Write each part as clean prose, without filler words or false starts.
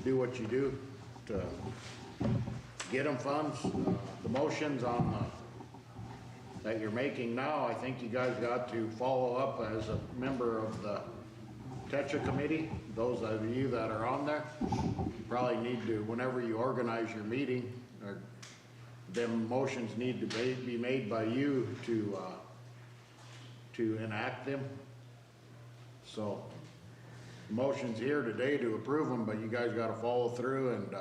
do what you do to get them funds. The motions on that you're making now, I think you guys got to follow up as a member of the TETRA committee. Those of you that are on there probably need to, whenever you organize your meeting, or them motions need to be made by you to enact them. So the motion's here today to approve them, but you guys got to follow through, and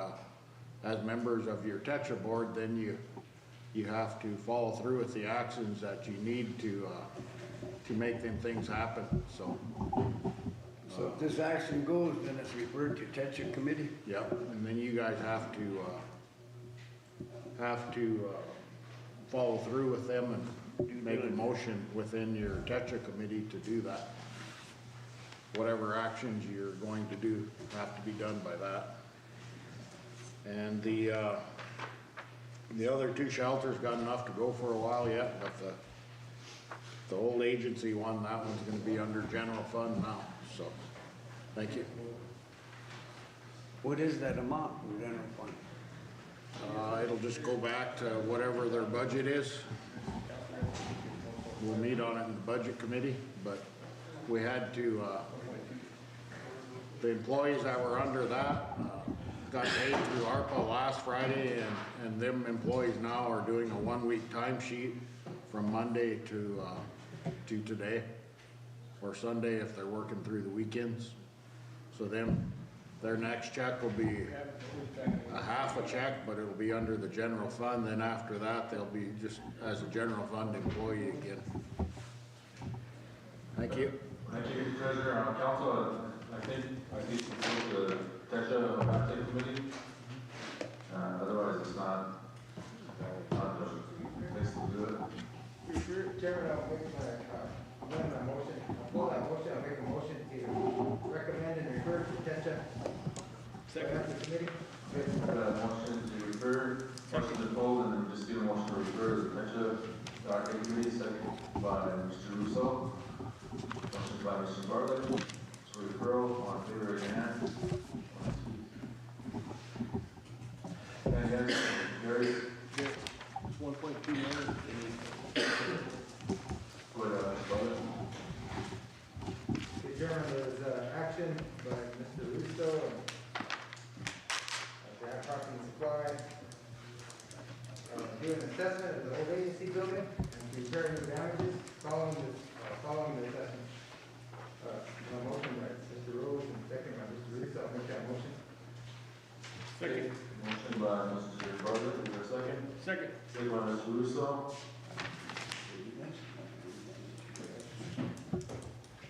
as members of your TETRA board, then you have to follow through with the actions that you need to make them things happen. So if this action goes, then it's referred to TETRA committee? Yep, and then you guys have to follow through with them and make a motion within your TETRA committee to do that. Whatever actions you're going to do have to be done by that. And the other two shelters got enough to go for a while yet, but the old agency one, that one's going to be under general fund now. So, thank you. What is that amount in general fund? It'll just go back to whatever their budget is. We'll meet on it in the budget committee, but we had to, the employees that were under that got paid through ARPA last Friday, and them employees now are doing a 1-week timesheet from Monday to today, or Sunday if they're working through the weekends. So their next check will be a half a check, but it'll be under the general fund. Then after that, they'll be just as a general fund employee again. Thank you. Thank you, Treasurer. Council, I think support the TETRA Update Committee. Otherwise, it's not the place to do it. Chairman, I'll make my motion. I'll make a motion to recommend and refer to TETRA. Second. Committee. Motion to refer, motion to hold, and then just do a motion to refer to the TETRA Update Committee, second by Mr. Russo. Motion by Mr. Bartlett. So referral, all in favor, raise your hand. And yes, Gary. 1.2 million. Chairman, there's action by Mr. Russo at the Property Supply do an assessment of the old agency building and repair any damages following the assessment. A motion by Mr. Rose and second by Mr. Russo. I'll make that motion. Second. Motion by Mr. Bartlett. Is there a second? Second. Second by Mr. Russo.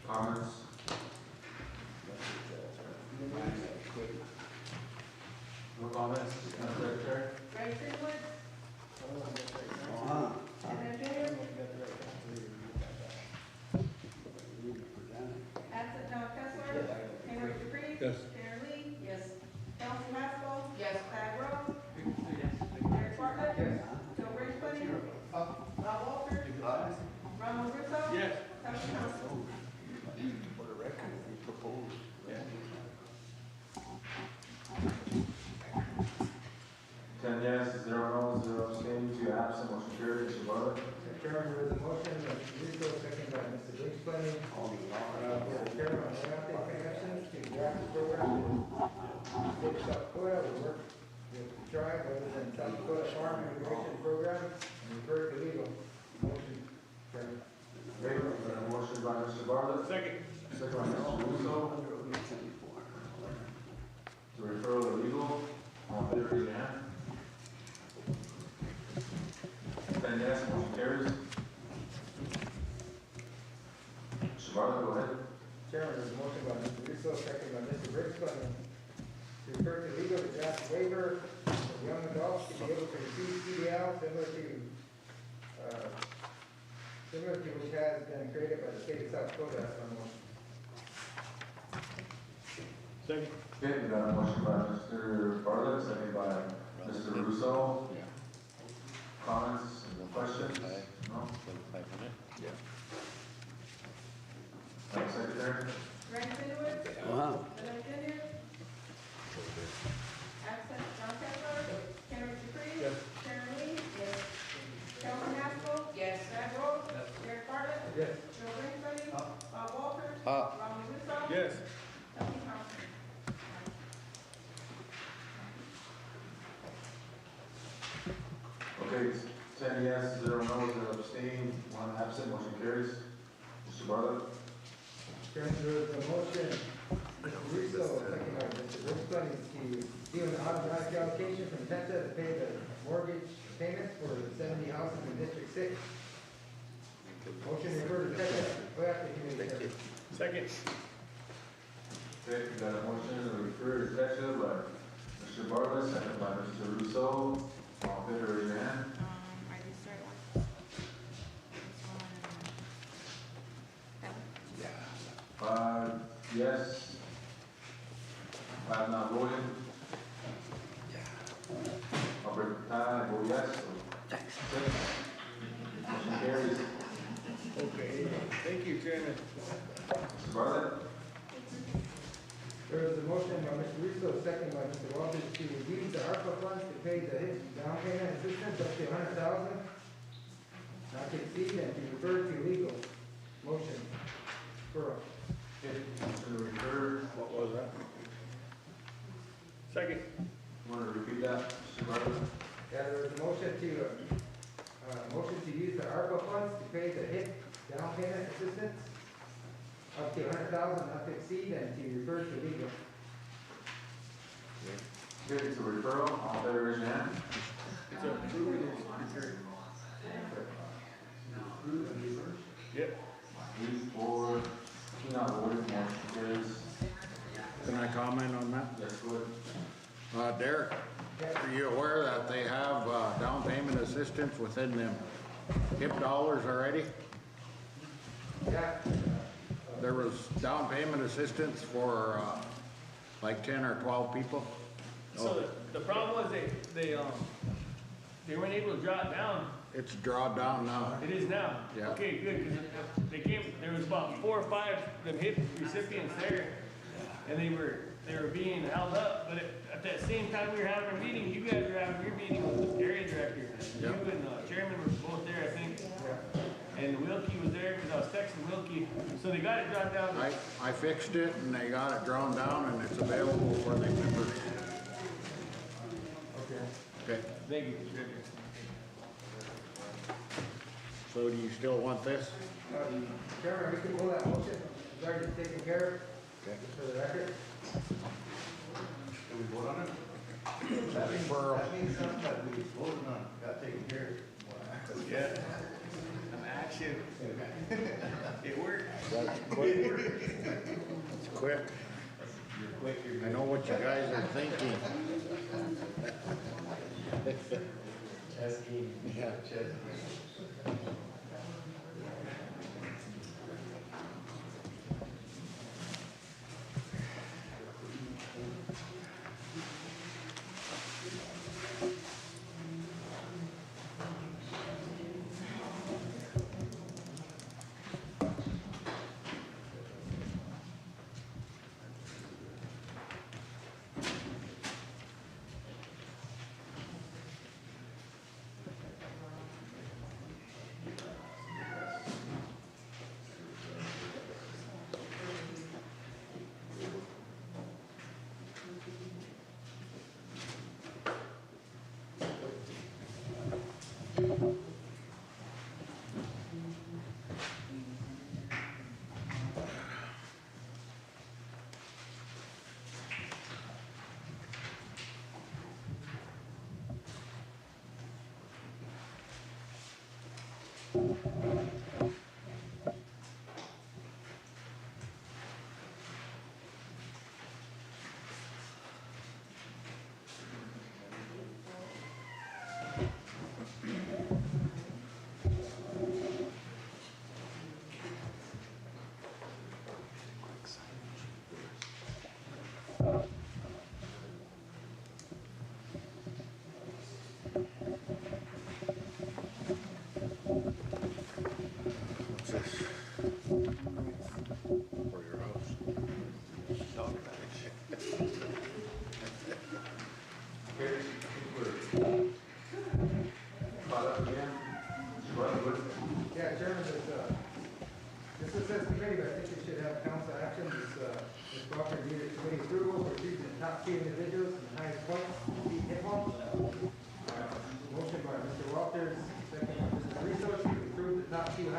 Comments? No comments, Madam Secretary? Greg Greenwood? Senator Junior? Absent John Kessler? Henry Dupree? Yes. Karen Lee? Yes. Kelsey Haskell? Yes. Thad Rowe? Yes. Eric Bartlett? Yes. Joe Bridgeplenty? Bob Walter? Ronald Russo? Yes. Tony Thompson? For the record, we propose. Yeah. 10 yes, 0 no, 0 abstaining, 2 absent, motion carried. Mr. Bartlett? Chairman, there is a motion by Mr. Russo, second by Mr. Bridgeplenty. Chairman, on the actions to draft the program with South Dakota, we work with the tribe other than South Dakota Farm Immigration Program and refer to legal. Motion, Chairman. Motion by Mr. Bartlett. Second. Second by Mr. Russo. To refer to legal, all in favor, raise your hand. 10 yes, motion carries. Mr. Bartlett, go ahead. Chairman, there's a motion by Mr. Russo, second by Mr. Bridgeplenty. To refer to legal to draft waiver for young adults to be able to receive CDL similar to which has been created by the state of South Dakota. That's my motion. Second. Okay, we got a motion by Mr. Bartlett, second by Mr. Russo. Comments, questions? No? Yeah. Madam Secretary? Greg Greenwood? Senator Junior? carries. 10 yes, 0 no, 0 abstain, 1 absent, motion carries. Mr. Bartlett? Chairman, there is a motion, Mr. Russo, second by Mr. Brooks, to do an automatic allocation from TETRA to pay the mortgage payments for the 70 houses in District 6. Motion referred to TETRA, go after committee, Chairman. Second. Okay, we got a motion to refer to Tetra by Mr. Bartlett, second by Mr. Russo. All in favor, raise your hand. Are these the right ones? This one and that one? 5 yes. 5 not voting. I'll break the tie, vote yes. So 6. Motion carries. Okay, thank you, Chairman. Mr. Bartlett? There is a motion by Mr. Russo, second by Mr. Walters, to use the ARPA funds to pay the down payment assistance up to $100,000, not to exceed, and to refer to legal. Motion. Referral. Okay, motion to refer. What was that? Second. Want to repeat that, Mr. Bartlett? Yeah, there was a motion to use the ARPA funds to pay the down payment assistance up to $100,000, not to exceed, and to refer to legal. Okay, it's a referral. All in favor, raise your hand. It's approved and referred. Yep. 8, 4, 2 not voting, motion carries. Can I comment on that? Yes, go ahead. Derek, are you aware that they have, down payment assistance within them HIP dollars already? Yeah. There was down payment assistance for, like 10 or 12 people? So the problem was they weren't able to draw it down. It's drawn down now. It is now. Yeah. Okay, good, because there was about 4 or 5 of them HIP recipients there, and they were being held up, but at that same time we were having our meeting, you guys were having your meeting with the area director. You Yep. and chairman were both there, I think. And Wilkie was there, because I was texting Wilkie, so they got it drawn down. I fixed it and they got it drawn down and it's available for the members. Okay, Thank you. so do you still want this? Chairman, we can pull that motion, it's already taken care of, Okay. just for the record. Can we vote on it? That referral. That means something that we voted on, got taken care of. Yeah. Some action. It worked. That's quick. It's quick. You're quick, I know what you guys are thinking. Chess game. Yeah. Chess game.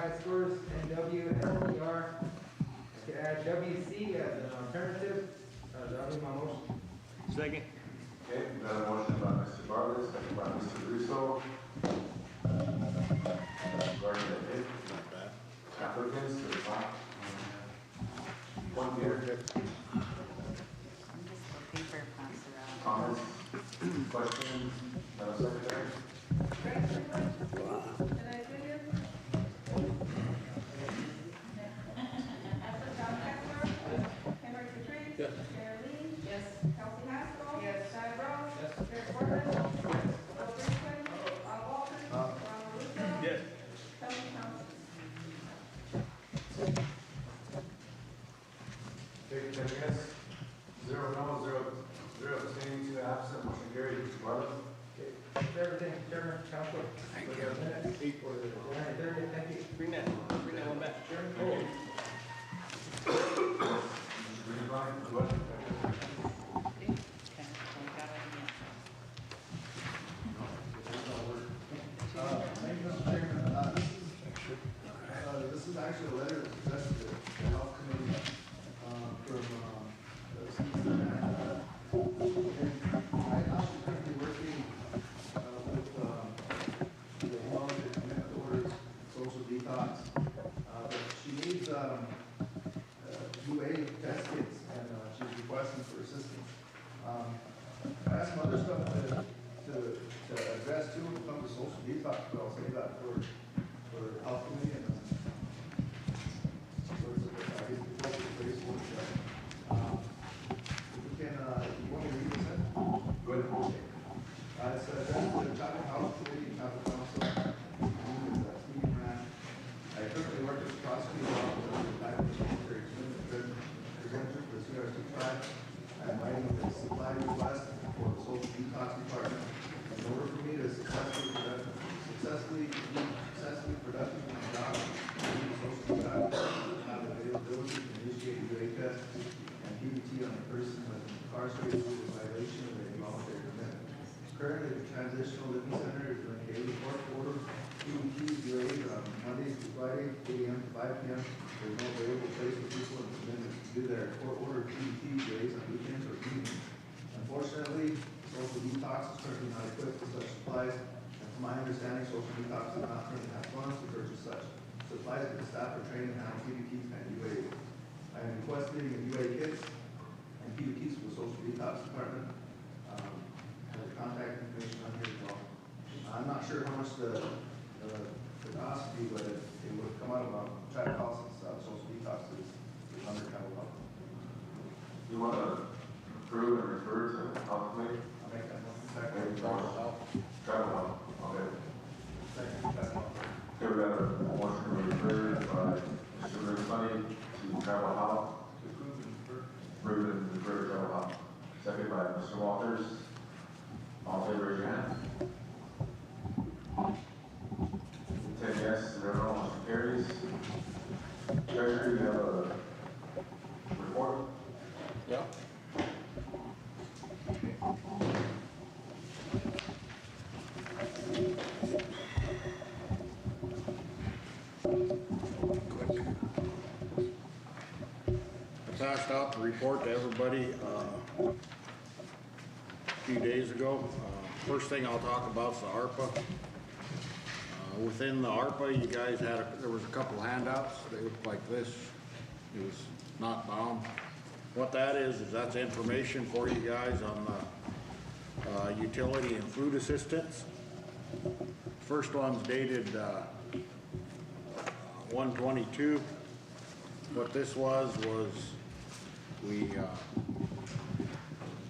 high scores, NW, SPR. I could add WC as an alternative, that'll be my motion. Second. Okay, we got a motion by Mr. Bartlett, second by Mr. Russo. Regarding the bid, applicants to the top. 1 year, Paper passed around. comments, questions, Madam Secretary? Yes. Sarah Lee? Yes. Kelsey Haskell? Yes. Shai Rose? Yes. Eric Gordon? Yes. Bill Brinkley? Bob Walters? Ronald Russo? Yes. Tony Thompson? Take 10 yes, 0 no, 0 abstaining, 2 absent, motion carried. Mr. Bartlett? Everything, Chairman, Council. Thank you. For the July 30th, thank you. Bring that one back. Chairman, Mr. Greenline, what? Okay, so we got it again. Thank you, Mr. Chairman. This is actually a letter that's addressed to the health committee from the citizen. And I'm actually currently working with the voluntary commitment orders, social detox. But she needs UA test kits, and she's requesting for assistance. I have some other stuff to address too when it comes to social detox, but I'll say that for health committee and sort of, I guess, before the base workshop. If we can, you want me to read this in? Go ahead. It's the Traffic Health Committee, Traffic Council, Stephen Rand. I currently work as a prosecutor officer with the Back Military Presenter for the CRST tribe. I'm writing a supply request for the social detox department. In order for me to successfully productive in my job, I need social detox to have availability to initiate UA tests and PBT on a person with incarcerated due to violation of a voluntary commitment. Currently, the Transitional Living Center is doing daily court order PBTs UAs on Mondays to Friday, 8 a.m. to 5 p.m. There's no available place for people in the commitment to do their court order PBTs UAs on weekends or evenings. Unfortunately, social detox is currently not equipped with such supplies, and from my understanding, social detox does not currently have funds to purchase such supplies for the staff for training and handle PBTs and UAs. I am requesting UA kits and PBTs for the social detox department. The contact information on here as well. I'm not sure how much the cost would be, but it would come out of traffic costs and stuff. Social detox is under travel cost. You want to approve and refer to the health committee? I'll make that motion. Okay, Second. travel health, okay. Second. That's all. Okay, we got a motion to refer by Mr. Greenline to travel health, approve and refer to travel health. Second by Mr. Walters. All in favor, raise your hand. 10 yes, 0 no, motion carries. Treasurer, you have a report? Yeah. I passed out the report to everybody a few days ago. First thing I'll talk about is the ARPA. Within the ARPA, you guys had, there was a couple handouts. They looked like this. It was not bound. What that is that's information for you guys on the utility and food assistance. First one's dated 1/22. What this was we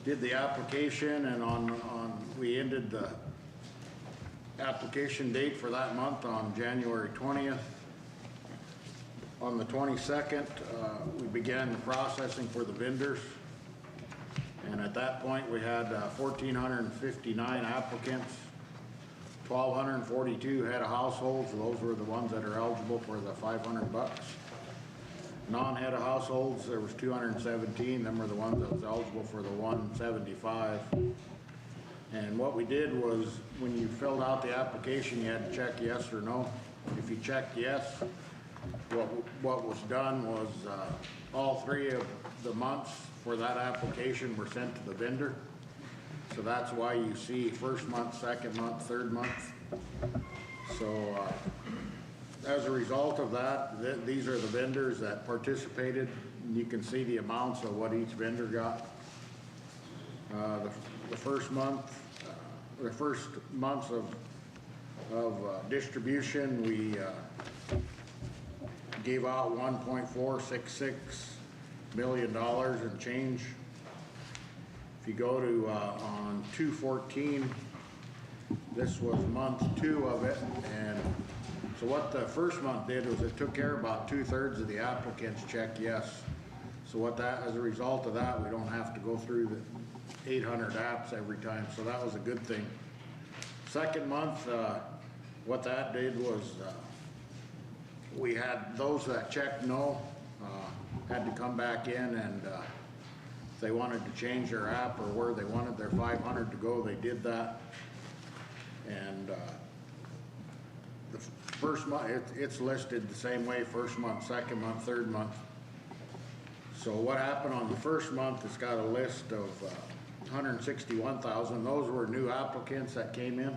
did the application, and we ended the application date for that month on January 20th. On the 22nd, we began the processing for the vendors. And at that point, we had 1,459 applicants, 1,242 head of households. Those were the ones that are eligible for the $500. Non-head of households, there was 217. Them were the ones that was eligible for the $175. And what we did was, when you filled out the application, you had to check yes or no. If you checked yes, what was done was, all three of the months for that application were sent to the vendor. So that's why you see first month, second month, third month. So, as a result of that, these are the vendors that participated. You can see the amounts of what each vendor got. The first month, the first months of distribution, we gave out $1.466 million and change. If you go to on 2/14, this was month 2 of it, and so what the first month did was it took care of about 2/3 of the applicants checked yes. So what that, as a result of that, we don't have to go through the 800 apps every time, so that was a good thing. Second month, what that did was we had those that checked no, had to come back in, and if they wanted to change their app or where they wanted their 500 to go, they did that. And the first month, it's listed the same way, first month, second month, third month. So what happened on the first month, it's got a list of 161,000. Those were new applicants that came in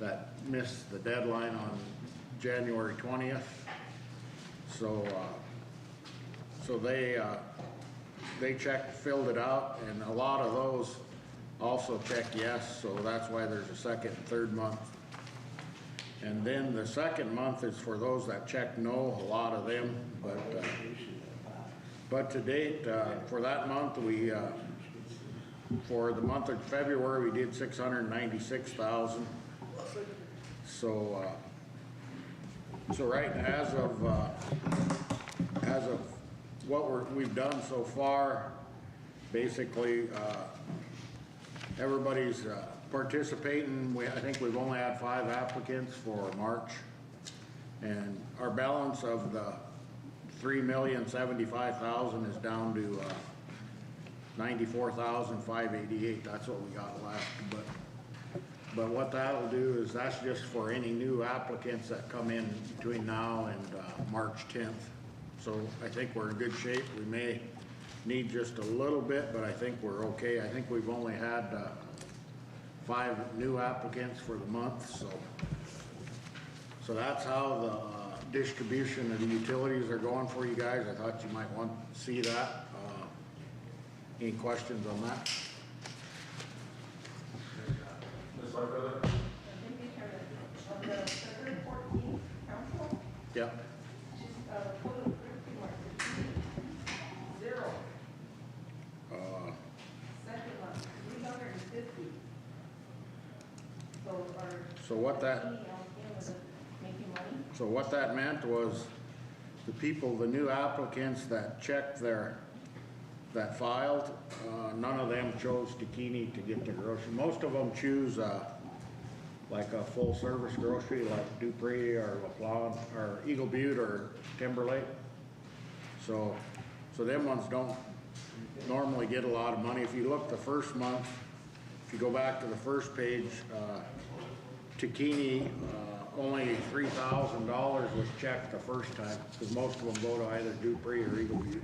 that missed the deadline on January 20th. So so they checked, filled it out, and a lot of those also checked yes, so that's why there's a second and third month. And then the second month is for those that checked no, a lot of them, but to date, for that month, we for the month of February, we did 696,000. So so right, as of what we've done so far, basically everybody's participating. I think we've only had 5 applicants for March, and our balance of the $3,075,000 is down to $94,588. That's what we got left. But what that'll do is that's just for any new applicants that come in between now and March 10th. So I think we're in good shape. We may need just a little bit, but I think we're okay. I think we've only had 5 new applicants for the month. So that's how the distribution of the utilities are going for you guys. I thought you might want to see that. Any questions on that? Ms. Whitefelder? Thank you, Chairman. On the February 14th council, Yep. total pretty much 0. Second month, 350. So what that, making money? so what that meant was the people, the new applicants that checked that filed, none of them chose Bikini to get their grocery. Most of them choose like a full service grocery like Dupree or LaPlawn or Eagle Butte or Timberlake. So them ones don't normally get a lot of money. If you look the first month, if you go back to the first page, Bikini, only $3,000 was checked the first time, because most of them go to either Dupree or Eagle Butte.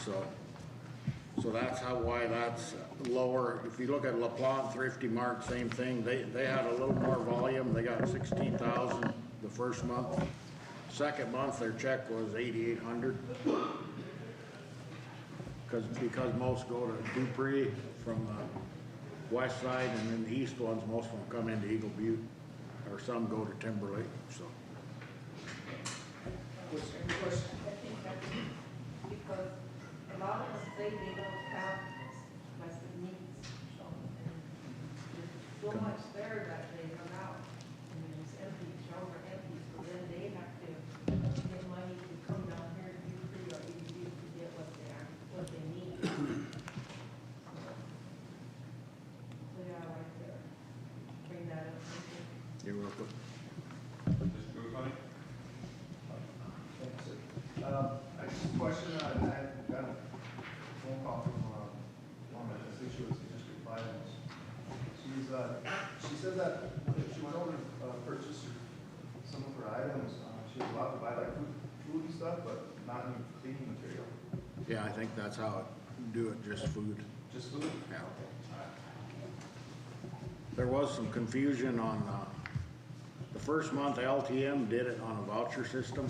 So that's why that's lower. If you look at LaPlawn, Thrifty Mart, same thing. They had a little more volume. They got 16,000 the first month. Second month, their check was 8,800. Because most go to Dupree from the west side, and then the east ones, most of them come into Eagle Butte, or some go to Timberlake. So. Because a lot of us say they don't have like the needs, so there's so much there that they run out, and it's empty, shelves are empty, so then they have to get money to come down here and do free or EDU to get what they need. So yeah, I like to bring that up. You're welcome. Mr. Boothoni? Thanks, sir. I just a question, I got a phone call from one of the constituents in District 5. She said that if she went over to purchase some of her items, she was allowed to buy like food and stuff, but not any cleaning material. Yeah, I think that's how it do it, just food. Just food? Yeah. Okay. There was some confusion on, the first month LTM did it on a voucher system.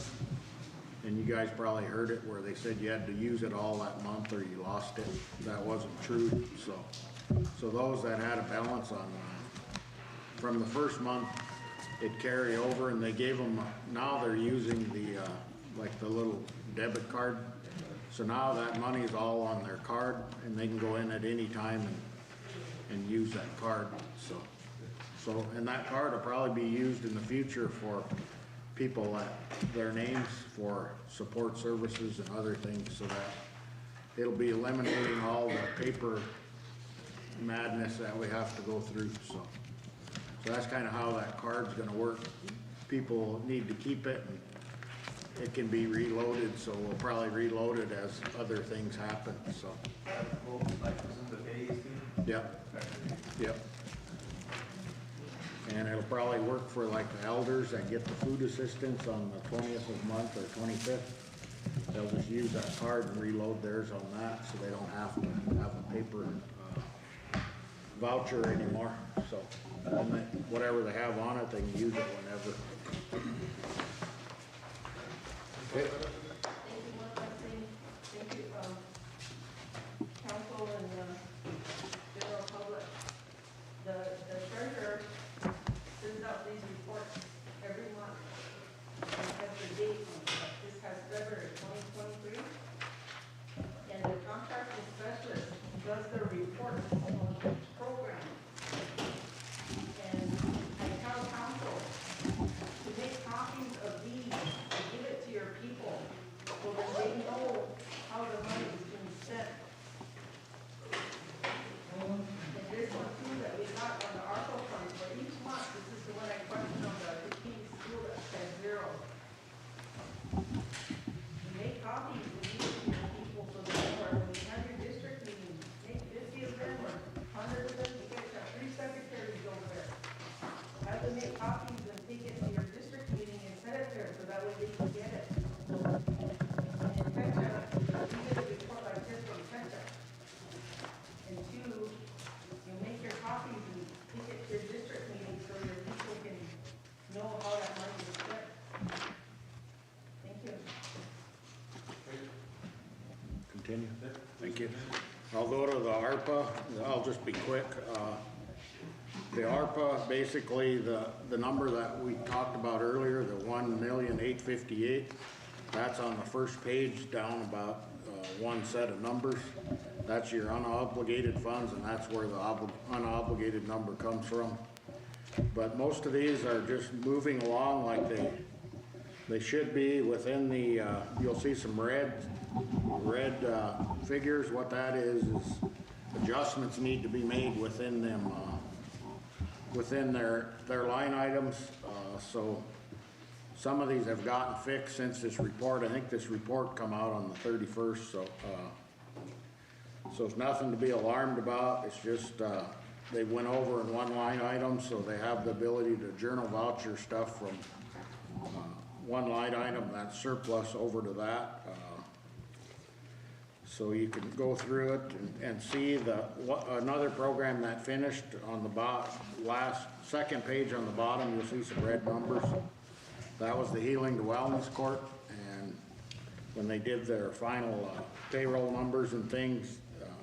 And you guys probably heard it where they said you had to use it all that month or you lost it. That wasn't true, so those that had a balance on, from the first month, it'd carry over and they gave them, now they're using the, like the little debit card. So now that money's all on their card and they can go in at any time and use that card, so, and that card will probably be used in the future for people that, their names for support services and other things, so that it'll be eliminating all the paper madness that we have to go through, so that's kind of how that card's gonna work. People need to keep it, and it can be reloaded, so we'll probably reload it as other things happen, so. Well, like, wasn't the pay too? Yep, yep. And it'll probably work for like the elders that get the food assistance on the 20th of the month or 25th. They'll just use that card and reload theirs on that, so they don't have to have a paper voucher anymore. So whatever they have on it, they can use it whenever. Okay. Thank you, one last thing. Thank you, council and general public. The treasurer sends out these reports every month. And has the date on it. This has February 2023. And the contracting specialist does their reports on each program. And I tell council to make copies of these and give it to your people so that they know how the money is being spent. And this one too that we got on the ARPA fund for each month, this is the one I questioned on the King school that said 0. You make copies and give it to your people so that when you have your district meeting, make 50 of them or 100 of them, you guys have 3 secretaries over there. Have them make copies and take it to your district meeting and set it there so that way they can get it. And Petra, you get a report like this from Petra. And 2, you make your copies and take it to your district meeting so your people can know how that money is spent. Thank you. Continue. Thank you. I'll go to the ARPA. I'll just be quick. The ARPA, basically the number that we talked about earlier, the 1,858,000, that's on the first page down about one set of numbers. That's your unobligated funds, and that's where the unobligated number comes from. But most of these are just moving along like they should be within the, you'll see some red figures. What that is adjustments need to be made within them, within their line items. So some of these have gotten fixed since this report. I think this report come out on the 31st, so it's nothing to be alarmed about. It's just they went over in one line item, so they have the ability to journal voucher stuff from one line item, that's surplus, over to that. So you can go through it and see another program that finished on the second page on the bottom. You'll see some red numbers. That was the Healing to Wellness Court, and when they did their final payroll numbers and things,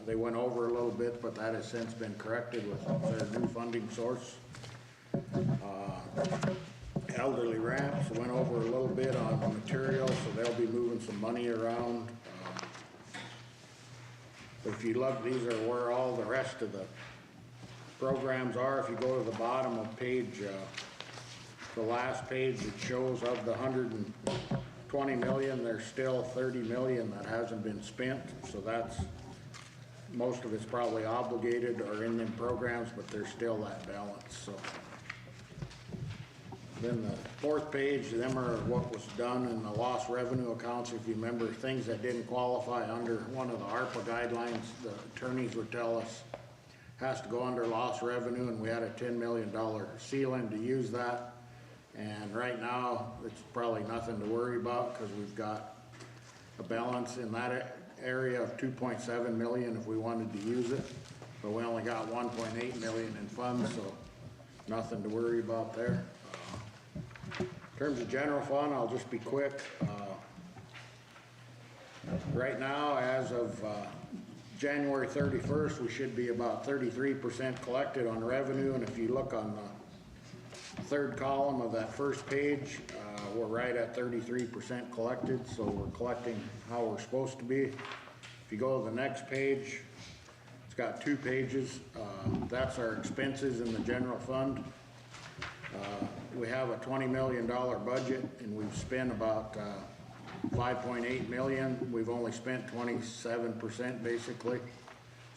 they went over a little bit, but that has since been corrected with their new funding source. Elderly ramps went over a little bit on the material, so they'll be moving some money around. But if you look, these are where all the rest of the programs are. If you go to the bottom of page, the last page, it shows of the 120 million, there's still 30 million that hasn't been spent. So that's, most of it's probably obligated or in them programs, but there's still that balance. So then the fourth page, them are what was done in the lost revenue accounts. If you remember, things that didn't qualify under one of the ARPA guidelines, the attorneys would tell us has to go under lost revenue, and we had a $10 million ceiling to use that. And right now, it's probably nothing to worry about because we've got a balance in that area of 2.7 million if we wanted to use it. But we only got 1.8 million in funds, so nothing to worry about there. In terms of general fund, I'll just be quick. Right now, as of January 31st, we should be about 33% collected on revenue, and if you look on the third column of that first page, we're right at 33% collected, so we're collecting how we're supposed to be. If you go to the next page, it's got 2 pages. That's our expenses in the general fund. We have a $20 million budget, and we've spent about 5.8 million. We've only spent 27% basically.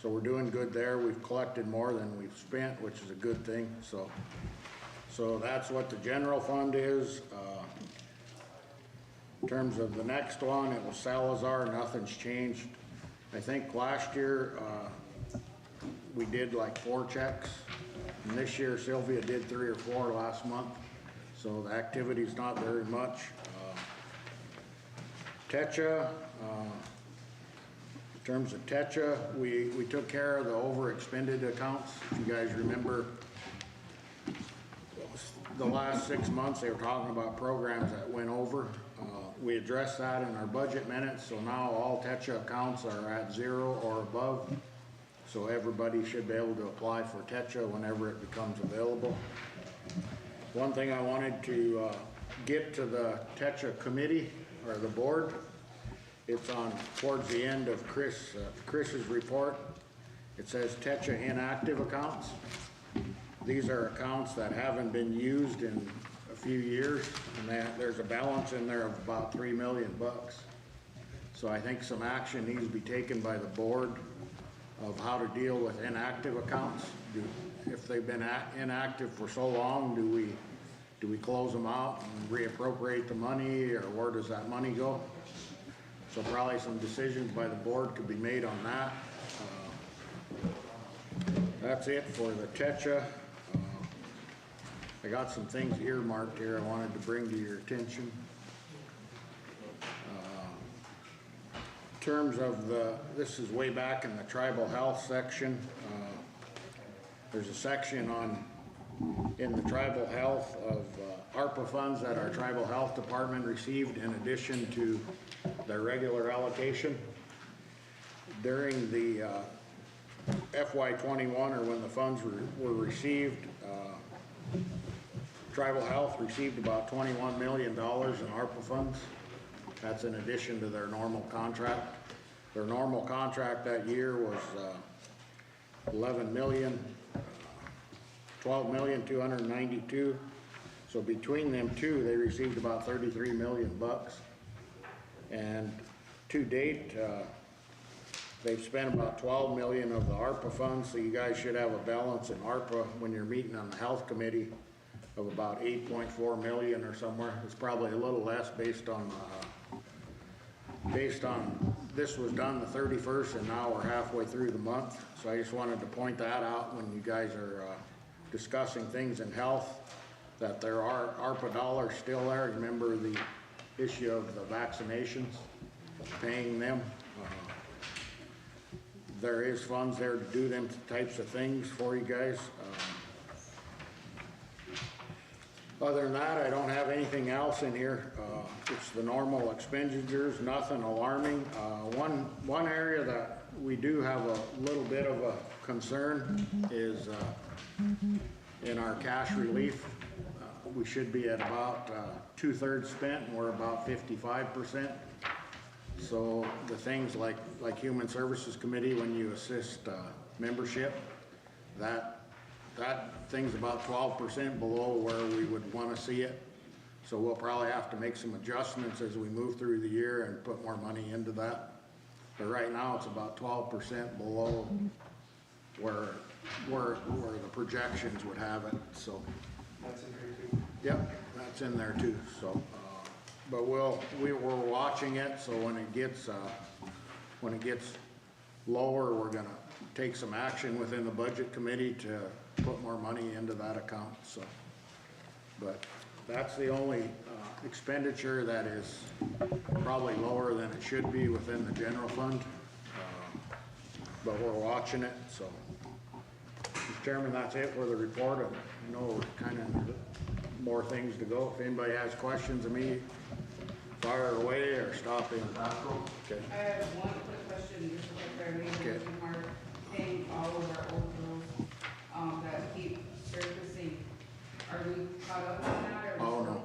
So we're doing good there. We've collected more than we've spent, which is a good thing. So that's what the general fund is. In terms of the next one, it was Salazar. Nothing's changed. I think last year we did like 4 checks, and this year Sylvia did 3 or 4 last month. So the activity's not very much. Techa, in terms of Techa, we took care of the over-expended accounts. If you guys remember, the last 6 months they were talking about programs that went over. We addressed that in our budget minutes, so now all Techa accounts are at 0 or above. So everybody should be able to apply for Techa whenever it becomes available. One thing I wanted to get to the Techa committee, or the board, it's on towards the end of Chris's report. It says Techa inactive accounts. These are accounts that haven't been used in a few years, and there's a balance in there of about $3 million. So I think some action needs to be taken by the board of how to deal with inactive accounts. If they've been inactive for so long, do we close them out and reappropriate the money, or where does that money go? So probably some decisions by the board could be made on that. That's it for the Techa. I got some things earmarked here I wanted to bring to your attention. In terms of this is way back in the tribal health section. There's a section in the tribal health of ARPA funds that our tribal health department received in addition to their regular allocation. During the FY21, or when the funds were received, tribal health received about $21 million in ARPA funds. That's in addition to their normal contract. Their normal contract that year was 12,292,000. So between them two, they received about $33 million. And to date, they've spent about 12 million of the ARPA funds, so you guys should have a balance in ARPA when you're meeting on the health committee of about 8.4 million or somewhere. It's probably a little less based on this was done the 31st, and now we're halfway through the month. So I just wanted to point that out when you guys are discussing things in health, that there are ARPA dollars still there. Remember the issue of the vaccinations, paying them. There is funds there to do them types of things for you guys. Other than that, I don't have anything else in here. It's the normal expenditures, nothing alarming. One area that we do have a little bit of a concern is in our cash relief. We should be at about 2/3 spent, and we're about 55%. So the things like Human Services Committee, when you assist membership, that thing's about 12% below where we would want to see it. So we'll probably have to make some adjustments as we move through the year and put more money into that. But right now it's about 12% below where the projections would have it. So That's in here too. yep, that's in there too. So, but we're watching it. So when it gets lower, we're gonna take some action within the budget committee to put more money into that account. So, but that's the only expenditure that is probably lower than it should be within the general fund. But we're watching it, so. Mr. Chairman, that's it for the report. I know kind of more things to go. If anybody has questions of me, fire away or stop in. Okay. I have one quick question, just to get clarification, Okay. Mark, paying all of our old bills, that keep surfacing. Are we caught up on that, or? Oh, no,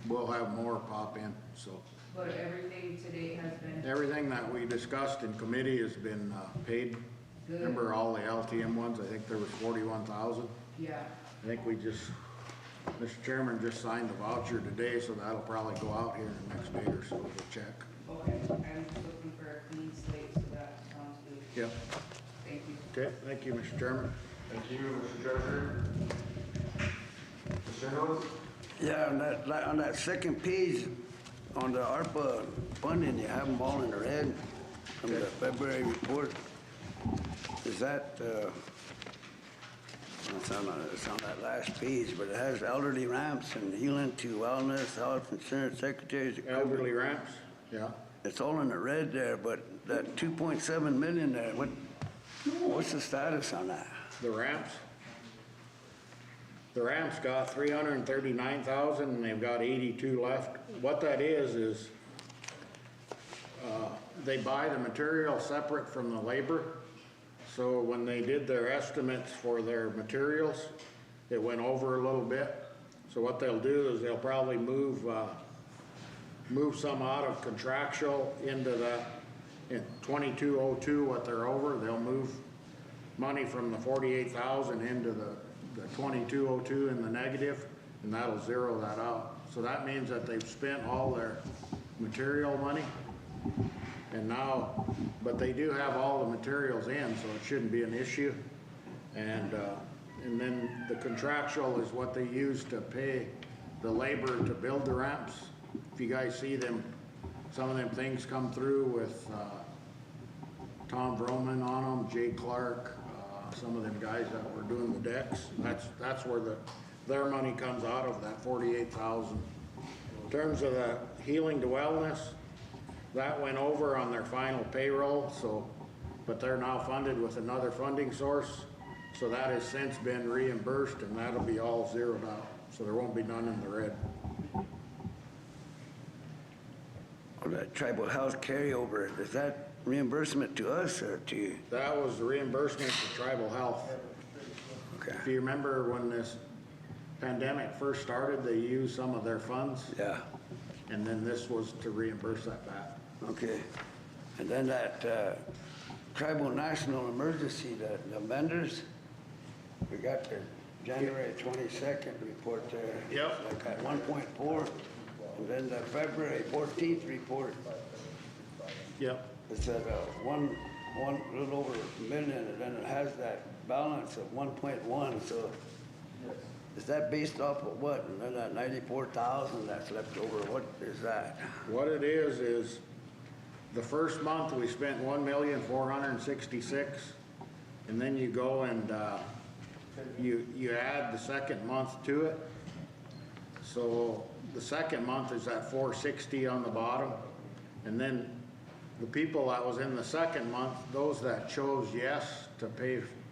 we'll have more pop in, so. But everything to date has been Everything that we discussed in committee has been paid. good? Remember all the LTM ones? I think there was 41,000. Yeah, I think we just, Mr. Chairman just signed the voucher today, so that'll probably go out here in the next day or so to check. okay, I'm just looking for a clean slate, so that sounds good. Yep. Thank you. Okay, thank you, Mr. Chairman. Thank you, Mr. Treasurer. Mr. Reynolds? Yeah, on that second page, on the ARPA funding, you have them all in red from the February report. Is that, it's on that last page, but it has elderly ramps and healing to wellness, health insurance secretaries. Elderly ramps, yeah. It's all in the red there, but that 2.7 million there, what's the status on that? The ramps? The ramps got 339,000 and they've got 82 left. What that is they buy the material separate from the labor. So when they did their estimates for their materials, it went over a little bit. So what they'll do is they'll probably move some out of contractual into that in 2202, what they're over. They'll move money from the 48,000 into the 2202 in the negative, and that'll zero that out. So that means that they've spent all their material money, and now, but they do have all the materials in, so it shouldn't be an issue. And then the contractual is what they use to pay the labor to build the ramps. If you guys see them, some of them things come through with Tom Vroman on them, Jay Clark, some of them guys that were doing the decks. That's where their money comes out of, that 48,000. In terms of the healing to wellness, that went over on their final payroll, so, but they're now funded with another funding source. So that has since been reimbursed and that'll be all zeroed out. So there won't be none in the red. Or that tribal health carryover, is that reimbursement to us or to you? That was the reimbursement to tribal health. Okay. If you remember when this pandemic first started, they used some of their funds. Yeah, And then this was to reimburse that back. okay. And then that tribal national emergency, the vendors, we got the January 22nd report there. Yep. Like at 1.4, and then the February 14th report, Yep. it's at one little over a million, and then it has that balance of 1.1, so is that based off of what? And then that 94,000 that's left over, what is that? What it is the first month we spent 1,466,000, and then you go and you add the second month to it. So the second month is at 460 on the bottom, and then the people that was in the second month, those that chose yes to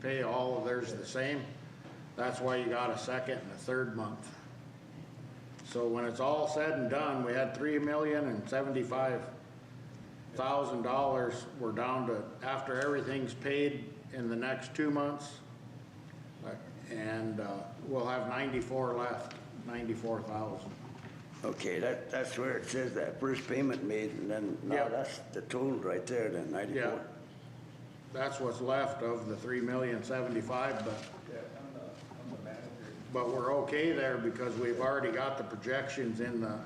pay all of theirs the same, that's why you got a second and a third month. So when it's all said and done, we had $3,075,000. We're down to, after everything's paid in the next 2 months, and we'll have 94 left, 94,000. Okay, that's where it says that first payment made, and then now Yeah. that's the total right there, then 94. Yeah, that's what's left of the 3,075,000, but we're okay there because we've already got the projections in the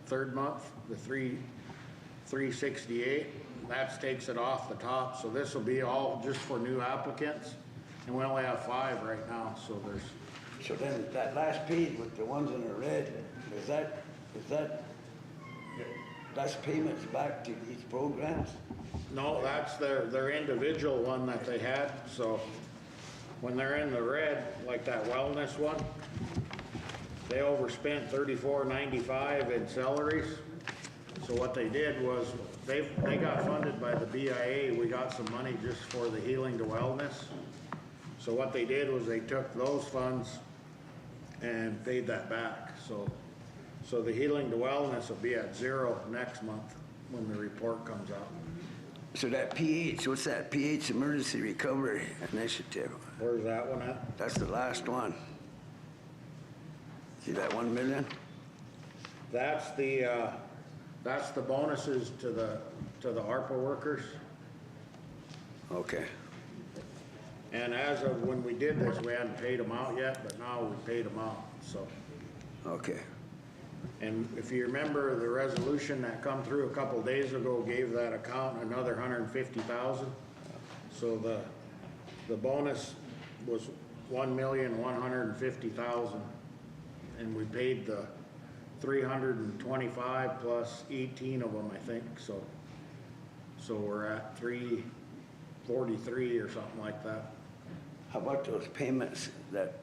third month, the 368. That takes it off the top, so this will be all just for new applicants, and we only have 5 right now, so there's. So then that last page with the ones in the red, that's payments back to these programs? No, that's their individual one that they had, so when they're in the red, like that wellness one, they overspent $34.95 in salaries. So what they did was, they got funded by the BIA, we got some money just for the healing to wellness. So what they did was they took those funds and paid that back, so the healing to wellness will be at 0 next month when the report comes out. So that PH, what's that? PH Emergency Recovery Initiative? Where's that one at? That's the last one. See that 1 million? That's the bonuses to the ARPA workers. Okay. And as of when we did this, we hadn't paid them out yet, but now we paid them out, so. Okay. And if you remember, the resolution that come through a couple days ago gave that account another $150,000. So the bonus was $1,150,000, and we paid the 325 plus 18 of them, I think. So we're at 343 or something like that. How about those payments, that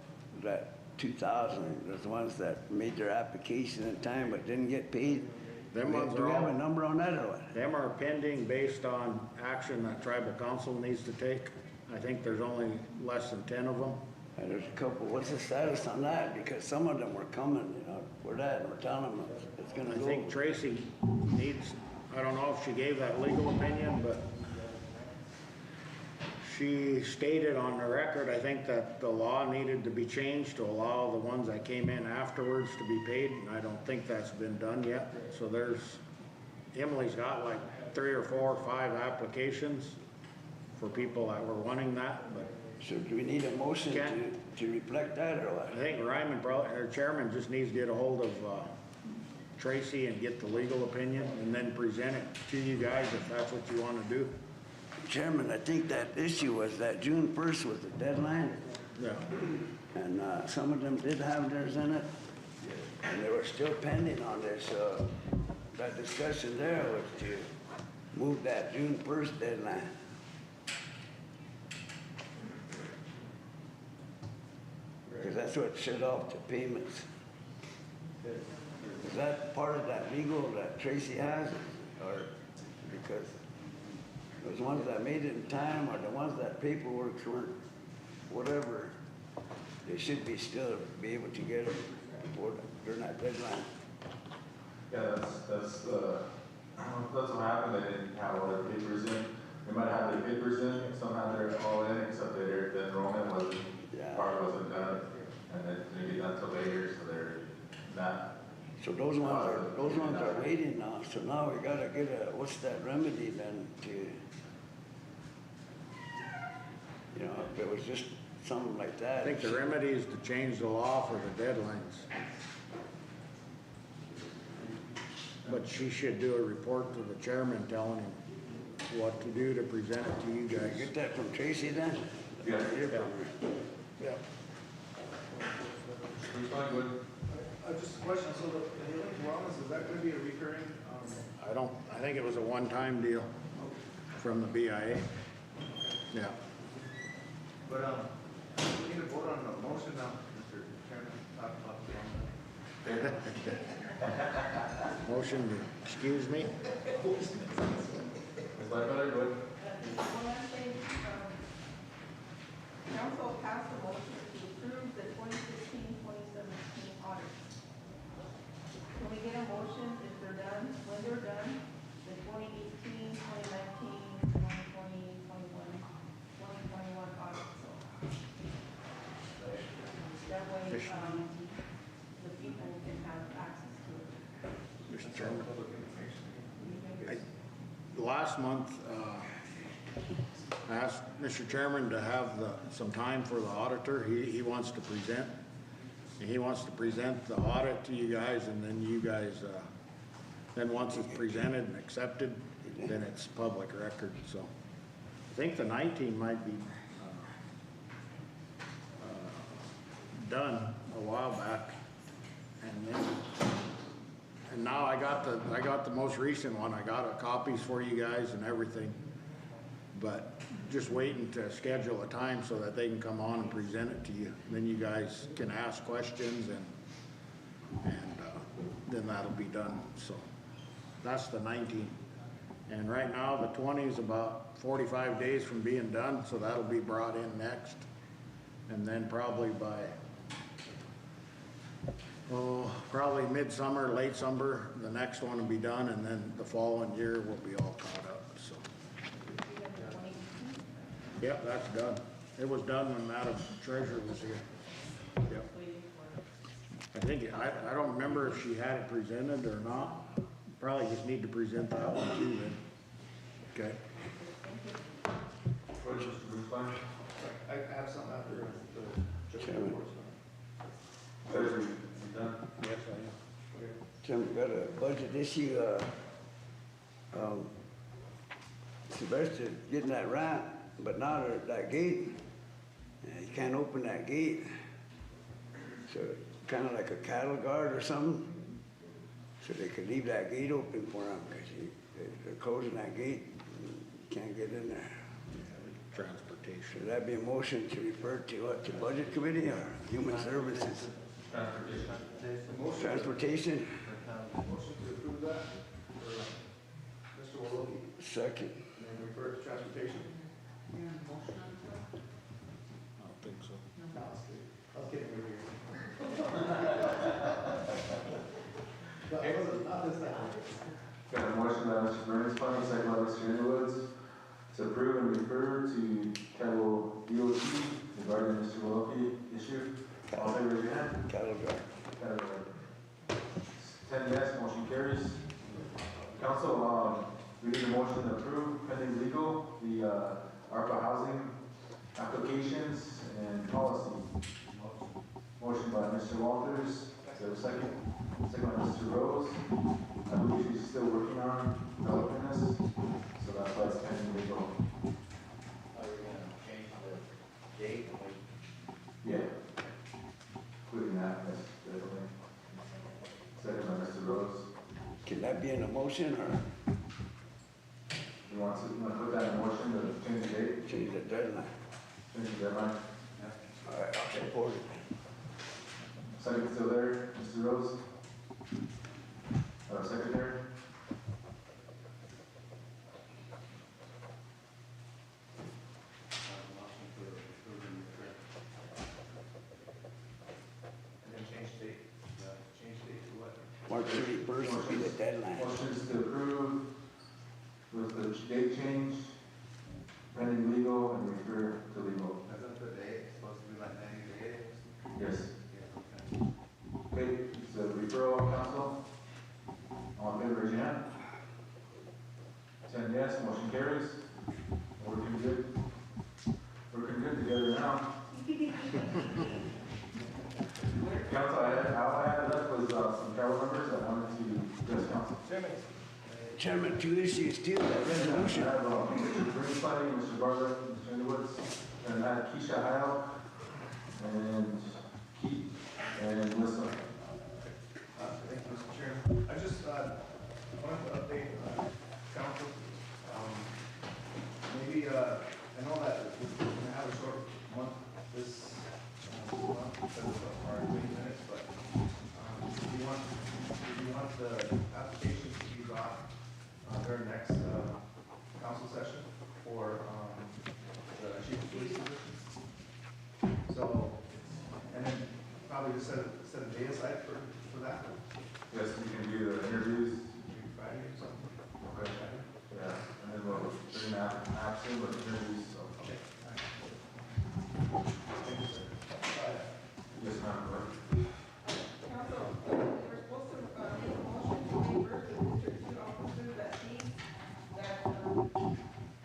2,000, those ones that made their application in time but didn't get paid? Them ones Do are we have all- a number on that or what? Them are pending based on action that tribal council needs to take. I think there's only less than 10 of them. And there's a couple, what's the status on that? Because some of them were coming, you know, we're telling them it's gonna I go. think Tracy needs, I don't know if she gave that legal opinion, but she stated on the record, I think, that the law needed to be changed to allow the ones that came in afterwards to be paid, and I don't think that's been done yet. So Emily's got like 3 or 4 or 5 applications for people that were wanting that, but So do we need a motion Can- to reflect that or what? I think Ryman, our chairman, just needs to get a hold of Tracy and get the legal opinion and then present it to you guys if that's what you want to do. Chairman, I think that issue was that June 1st was the deadline, Yeah. and some of them did have theirs in it, and they were still pending on this. That discussion there was to move that June 1st deadline. Because that's what shut off the payments. Is that part of that legal that Tracy has, or because those ones that made it in time, or the ones that paperwork weren't, whatever, they should be still be able to get them before, during that deadline. Yeah, that's what happened, they didn't have all their papers in. They might have their papers in, some had their all in, except the enrollment wasn't, Yeah. part wasn't done, and it didn't get done till later, so they're not. So those ones are waiting now, so now we gotta get what's that remedy then to, you know, if it was just something like that. I think the remedy is to change the law for the deadlines. But she should do a report to the chairman telling him what to do to present it to you Can I guys. get that from Tracy then? Yeah. Hear from her. Yeah. Good. Just a question, so the healing wellness, is that gonna be a recurring, I think it was a one-time deal from the BIA. Yeah. but, we need to vote on the motion now, Mr. Chairman, talk about the Motion to excuse me. Is that better, good? One last thing, council passed a motion to approve the 2016-2017 audit. Can we get a motion if they're done, when they're done, the 2018, 2019, 2020, 21, 2021 audit, so. That way, the people can have access to it. Mr. Chairman. Last month, I asked Mr. Chairman to have some time for the auditor. He wants to present. And he wants to present the audit to you guys, and then you guys, then once it's presented and accepted, then it's public record, so. I think the 19 might be done a while back. And now I got the most recent one. I got copies for you guys and everything. But just waiting to schedule a time so that they can come on and present it to you. Then you guys can ask questions And, then that'll be done, so that's the 19th. And right now, the 20 is about 45 days from being done, so that'll be brought in next. And then probably by, probably midsummer, late summer, the next one will be done, and then the following year will be all caught up, so. Yep, that's done. It was done when Madam Treasurer was here. Yep. I think, I don't remember if she had it presented or not. Probably just need to present that one too then. Okay. Mr. Bruce Klein? I have something after the Chairman. reports. Treasury, you done? Yes, I am. Tim, got a budget issue, Sylvester getting that ramp, but not at that gate. You can't open that gate. So kind of like a cattle guard or something. So they could leave that gate open for him, because they're closing that gate. You can't get in there. Transportation. Should that be a motion to refer to what, to Budget Committee or Human Services? Transportation. Transportation? Motion to approve that for Mr. Willoughby, Second. and refer to transportation. Yeah, motion on that? I don't think so. No, I was kidding with you. Not this time. Got a motion by Mr. Burns, second by Mr. Underwoods, to approve and refer to Cattle DOT regarding Mr. Willoughby issue. All in favor, raise your hand. Cattle guard. 10 yes, motion carries. Council, we need a motion to approve pending legal, the ARPA housing applications and policy. Motion by Mr. Walters, is there a second? Second by Mr. Rose. I believe she's still working on developing this, so that's why it's pending legal. Are we gonna change the date? Yeah. Including that, that's definitely. Second by Mr. Rose. Can that be in a motion or You want to put that in motion to change the date, change the deadline? change the deadline? All right, I'll support it. Second still there, Mr. Rose? Secretary? And then change date to what? March 31st will be the deadline. Motions to approve with the date change, pending legal, and refer to legal. That's the date, it's supposed to be like 90 days. Yes. Yeah, okay. Okay, it's a referral, council. All in favor, raise your hand. 10 yes, motion carries. Working good. Working good together now. Council, all I had left was some travel numbers I wanted to address council. Chairman, two issues too, that resolution. I have Mr. Greenspan, Mr. Bartlett, Mr. Underwoods, and I have Keisha Heil, and Keith, and Melissa. Thank you, Mr. Chairman. I just wanted to update council. Maybe, I know that we're going to have a short month this month because of our 20 minutes, but if you want the applications to be brought during next council session for the chief of police position. So, and then probably just set a day aside for that. Yes, you can do the interviews. Maybe Friday or something. Okay. Yeah, and then we'll bring that action with interviews, so. Okay. All right. Thank you, sir. Yes, ma'am, go ahead. Council, we're supposed to make a motion to reimburse the district two officers that fees,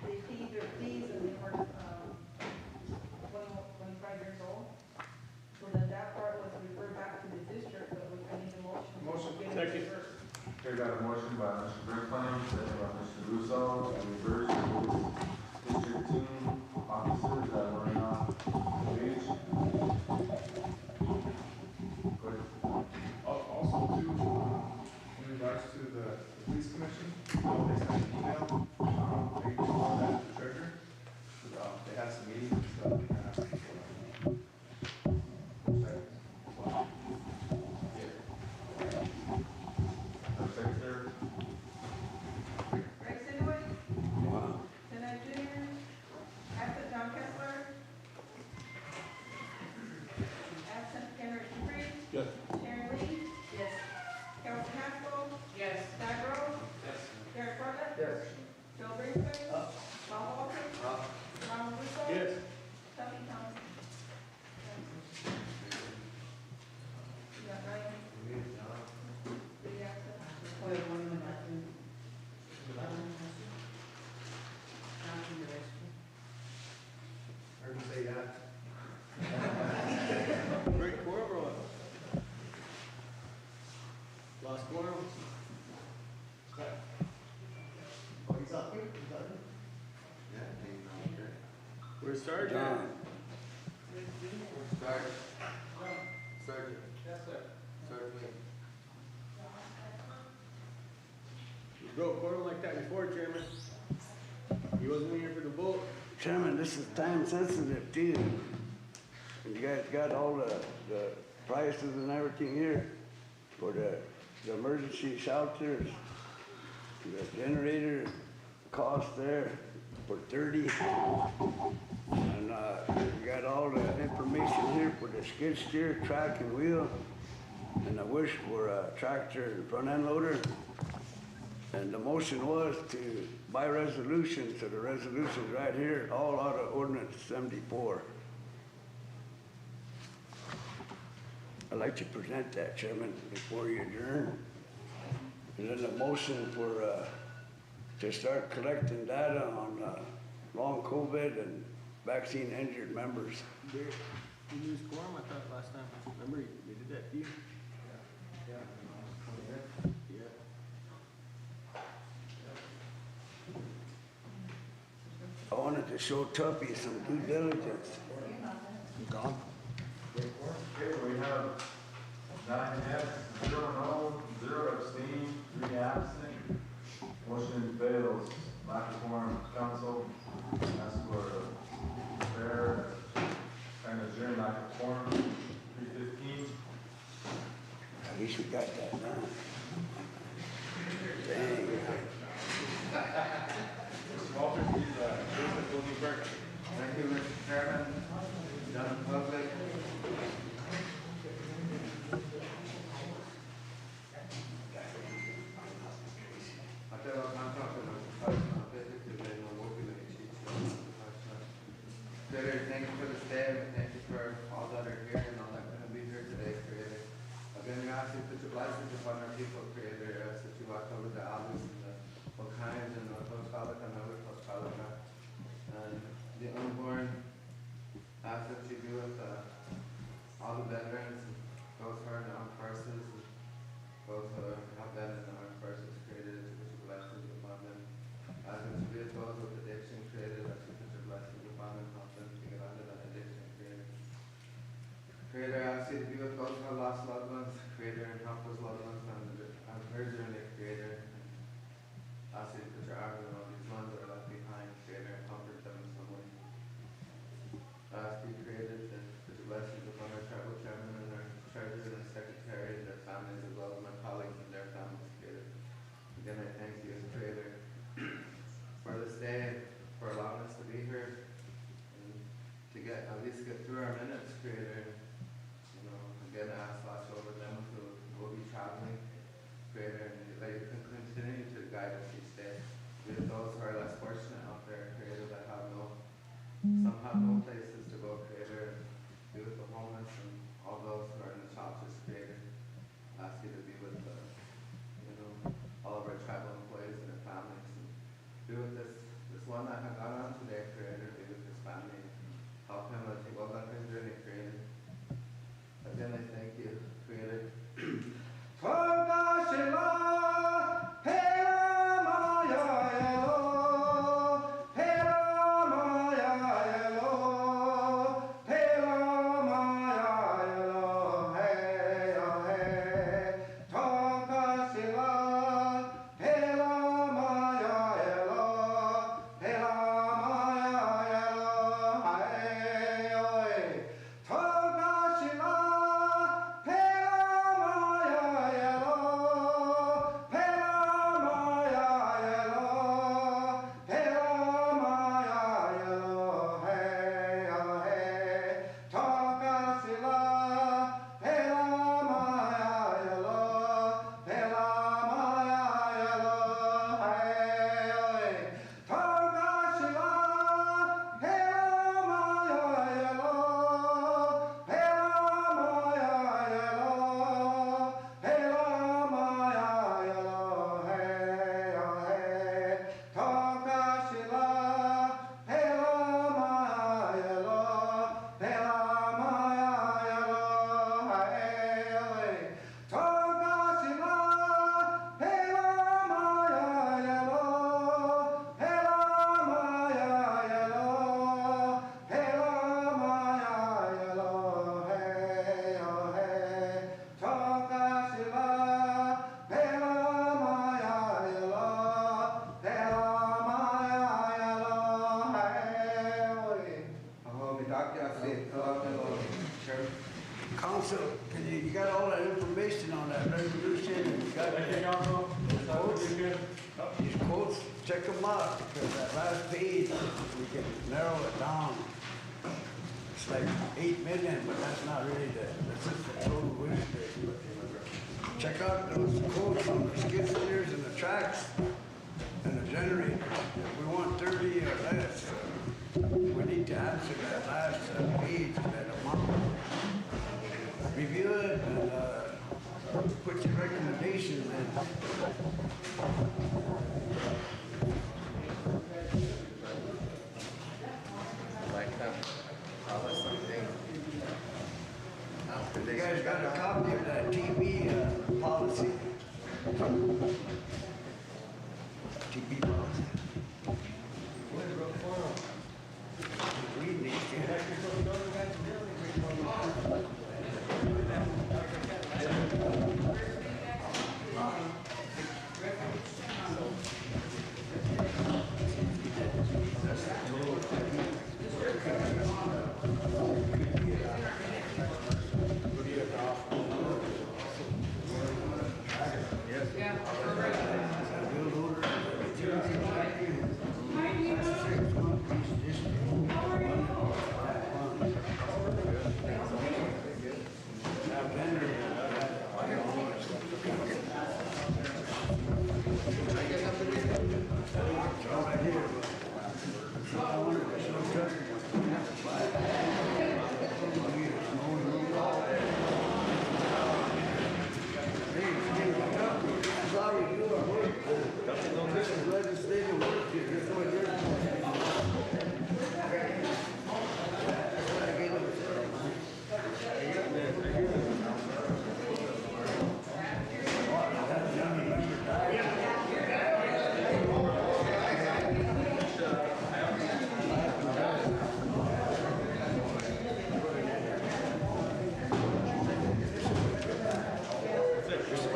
they paid their fees and they were, 25 years old. So then that part was referred back to the district, but we need a motion. Motion. to get it Second. reversed. Okay, got a motion by Mr. Brinkman, second by Mr. Russo, to reverse those District 2 officers that were not engaged. Go ahead. Also, too, in regards to the police commission, they sent an email, they called that the treasurer. They had some meetings and stuff. was Sergeant. John. Sergeant. Sergeant. Yes, sir. Sergeant. You broke quorum like that before, Chairman. He wasn't here for the vote. Chairman, this is time sensitive too. And you guys got all the prices and everything here for the emergency shelters, the generator cost there for 30. And you got all the information here for the skid steer, track and wheel, and the wish for a tractor and front end loader. And the motion was to, by resolution, so the resolution's right here, all out of ordinance 74. I'd like to present that, Chairman, before you adjourn. And then the motion for, to start collecting data on long COVID and vaccine injured members. You used quorum, I thought, last time. Remember, they did that to you? Yeah. I wanted to show Tuppy some due diligence. You gone? Okay, we have 9 yes, 0 no, 0 abstain, 3 absent. Motion fails. Lack of quorum, council. Ask for fair and adjourn, lack of quorum, 3:15. At least we got that done. Dang. Mr. Walters, please, business will be first. Thank you, Mr. Chairman. Done public. Thank you for the stay, and thank you for all that are here and all that are going to be here today, Creator. Again, we ask you to put your blessings upon our people, Creator, as that you watch over the Alice and the O'Kions and the Toscala and other Toscala. And the unborn, ask that you do with all the veterans, and those who are in the armed forces, and those who have been in the armed forces, Creator, that you put your blessings upon them. Ask that you be with those with addiction, Creator, that you put your blessings upon them, help them to get out of that addiction, Creator. Creator, I ask you to be with those who have lost loved ones, Creator, and help those loved ones on her journey, Creator. I ask you to put your arms around these ones that are left behind, Creator, and comfort them in some way. I ask you, Creator, to put your blessings upon our tribal chairman and our treasurer and secretary and their families, as well as my colleagues and their families, Creator. Again, I thank you, Creator, for this day, for allowing us to be here, and to at least get through our minutes, Creator. You know, again, I ask watch over them who will be traveling, Creator, and that you can continue to guide us each day. With those who are less fortunate out there, Creator, that have some have no places to go, Creator. Be with the homeless and all those who are in the shelters, Creator. Ask you to be with all of our tribal employees and their families. And be with this one that has gone on today, Creator. Be with his family. Help him as he goes on his journey, Creator. Again, I thank you, Creator. Chairman. Council, you got all that information on that resolution, and you got Thank you, the Council. quotes? Good, good. These quotes, check them out, because that last page, we can narrow it down. It's like 8 million, but that's not really that's just the total wastage. Check out those quotes on the skid steers and the tracks and the generator. If we want 30 or less, we need to answer that last page, that amount. Review it and put your recommendations in. Like that, tell us something. After You this, guys got a copy of that TV policy? TV policy? Reading these, yeah.